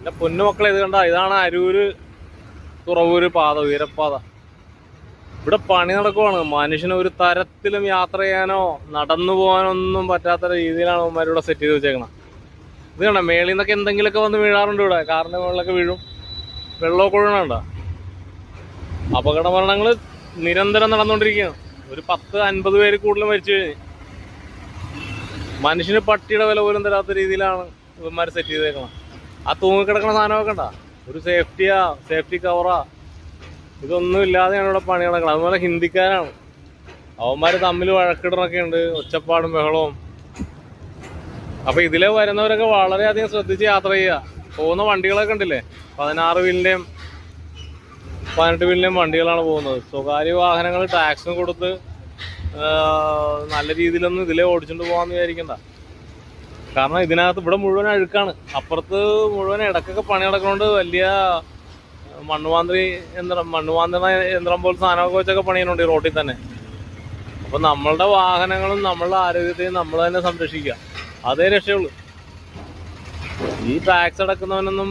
എന്റെ പൊന്നുമക്കളെ ഇത് കണ്ട, ഇതാണ് അരൂര് തുറവൂര് പാത, ഉയരപ്പാത. ഇവിടെ പണി നടക്കുവാണ്. മനുഷ്യന് ഒരു തരത്തിലും യാത്ര ചെയ്യാനോ നടന്നു പോകാനോ ഒന്നും പറ്റാത്ത രീതിയിലാണ് അവന്മാരിവിടെ സെറ്റ് ചെയ്ത് വെച്ചേക്കണം. ഇത് കണ്ട, മേളിൽ നിന്നൊക്കെ എന്തെങ്കിലുമൊക്കെ വന്ന് വീഴാറുണ്ട്. ഇവിടെ കാറിന്റെ മുകളിലൊക്കെ വീഴും, വെള്ളമൊക്കെ ഒഴുകണുണ്ട. അപകട മരണങ്ങൾ നിരന്തരം നടന്നുകൊണ്ടിരിക്കുകയാണ്. ഒരു 10-50 പേര് കൂടുതൽ മരിച്ചു കഴിഞ്ഞ്. മനുഷ്യന് പട്ടിയുടെ വില പോലും തരാത്ത രീതിയിലാണ് ഇവന്മാർ സെറ്റ് ചെയ്തേക്കണം. ആ തൂങ്ങിക്കിടക്കുന്ന സാധനമൊക്കെ ഉണ്ടാ, ഒരു സേഫ്റ്റി കവറാ, ഇതൊന്നും ഇല്ലാതെയാണ് ഇവിടെ പണി നടക്കുന്നത്. അതുപോലെ ഹിന്ദിക്കാരാണ്, അവന്മാർ തമ്മിൽ വഴക്കിടണൊക്കെ ഉണ്ട്, ഒച്ചപ്പാടും ബഹളവും. അപ്പൊ ഇതിലെ വരുന്നവരൊക്കെ വളരെയധികം ശ്രദ്ധിച്ച് യാത്ര ചെയ്യുക. പോകുന്ന വണ്ടികളൊക്കെ ഉണ്ടല്ലേ, 16 വീലിന്റെയും 18 വീലിന്റെയും വണ്ടികളാണ് പോകുന്നത്. സ്വകാര്യ വാഹനങ്ങൾ ടാക്സും കൊടുത്ത് നല്ല രീതിയിലൊന്നും ഇതിലെ ഓടിച്ചുകൊണ്ട് പോകാമെന്ന് വിചാരിക്കണ്ട. കാരണം ഇതിനകത്ത് ഇവിടെ മുഴുവൻ അഴുക്കാണ്. അപ്പുറത്ത് മുഴുവൻ ഇടക്കൊക്കെ പണി നടക്കുന്നതുകൊണ്ട് വലിയ മണ്ണുമാന്തി യന്ത്രം പോലെ സാധനമൊക്കെ വെച്ചൊക്കെ പണിയുന്നുണ്ട് ഈ റോഡിൽ തന്നെ. അപ്പൊ നമ്മളുടെ വാഹനങ്ങളും നമ്മളുടെ ആരോഗ്യത്തെയും നമ്മൾ തന്നെ സംരക്ഷിക്കുക, അതേ രക്ഷയുള്ളൂ. ഈ ടാക്സ് അടക്കുന്നവനൊന്നും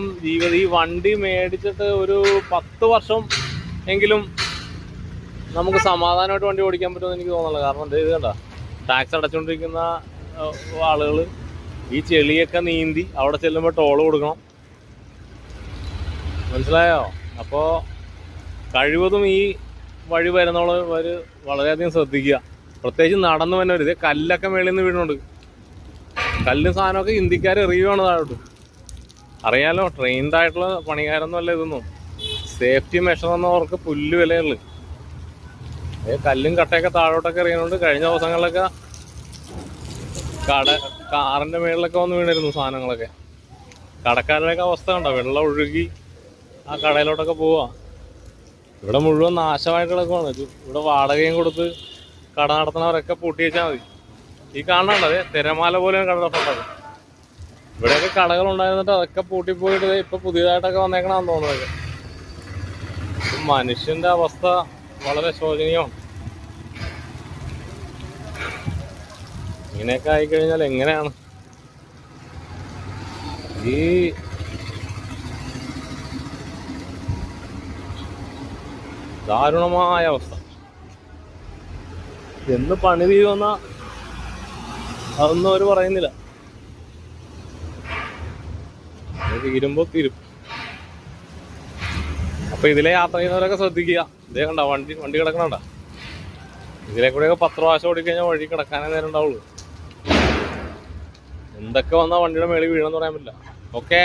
ഈ വണ്ടി മേടിച്ചിട്ട് ഒരു 10 വർഷം എങ്കിലും നമുക്ക് സമാധാനമായിട്ട് വണ്ടി ഓടിക്കാൻ പറ്റുമെന്ന് എനിക്ക് തോന്നുന്നില്ല. കാരണം ഇത് കണ്ട, ടാക്സ് അടച്ചുകൊണ്ടിരിക്കുന്ന ആളുകൾ ഈ ചെളിയൊക്കെ നീന്തി അവിടെ ചെല്ലുമ്പോൾ ടോള് കൊടുക്കണം, മനസ്സിലായോ? അപ്പോൾ കഴിവതും ഈ വഴി വരുന്നവർ വളരെയധികം ശ്രദ്ധിക്കുക. പ്രത്യേകിച്ച് നടന്നു വരുന്നവർ. ഇതേ കല്ലൊക്കെ മേളിൽ നിന്ന് വീഴുന്നുണ്ട്. കല്ലും സാധനമൊക്കെ ഹിന്ദിക്കാർ എറിയുവാണ് താഴോട്ട്. അറിയാലോ, ട്രെയിൻഡ് ആയിട്ടുള്ള പണിക്കാരൊന്നും അല്ല ഇതൊന്നും. സേഫ്റ്റി മെഷർ എന്നവർക്ക് പുല്ല് വിലയുള്ളു. കല്ലും കട്ടയൊക്കെ താഴോട്ടൊക്കെ എറിയുന്നുണ്ട്. കഴിഞ്ഞ ദിവസങ്ങളിലൊക്കെ കാറിന്റെ മേളിലൊക്കെ വന്ന് വീണിരുന്നു സാധനങ്ങളൊക്കെ. കടക്കാരുടെയൊക്കെ അവസ്ഥ കണ്ടോ, വെള്ളം ഒഴുകി ആ കടയിലോട്ടൊക്കെ പോവാ. ഇവിടെ മുഴുവൻ നാശമായിട്ട് കിടക്കുവാണ്. ഇവിടെ വാടകയും കൊടുത്ത് കട നടത്തുന്നവരൊക്കെ പൂട്ടി വെച്ചാൽ മതി. ഈ കാണണ്ട, അതെ തിരമാല പോലെയാണ് കട നടത്തുന്നത്. ഇവിടെയൊക്കെ കടകൾ ഉണ്ടായിരുന്നിട്ട് അതൊക്കെ പൂട്ടിപ്പോയിട്ട് ഇപ്പൊ പുതിയതായിട്ടൊക്കെ വന്നേക്കണമെന്ന് തോന്നുന്നത്. മനുഷ്യന്റെ അവസ്ഥ വളരെ ശോചനീയമാണ്. ഇങ്ങനെയൊക്കെ ആയിക്കഴിഞ്ഞാൽ എങ്ങനെയാണ്? ഈ ദാരുണമായ അവസ്ഥ. എന്ന് പണി തീരുമെന്ന അതൊന്നും അവർ പറയുന്നില്ല. തീരുമ്പോ തീരും. അപ്പൊ ഇതിലെ യാത്ര ചെയ്യുന്നവരൊക്കെ ശ്രദ്ധിക്കുക. ഇതേ കണ്ട, വണ്ടി കിടക്കണണ്ട. ഇതിലെ കൂടെയൊക്കെ 10 പ്രാവശ്യം ഓടിക്കഴിഞ്ഞാൽ വഴി കിടക്കാനേ നേരം ഉണ്ടാവുള്ളൂ. എന്തൊക്കെ വന്നാൽ വണ്ടിയുടെ മേളിൽ വീഴെന്ന് പറയാൻ പറ്റില്ല. ഓക്കെ.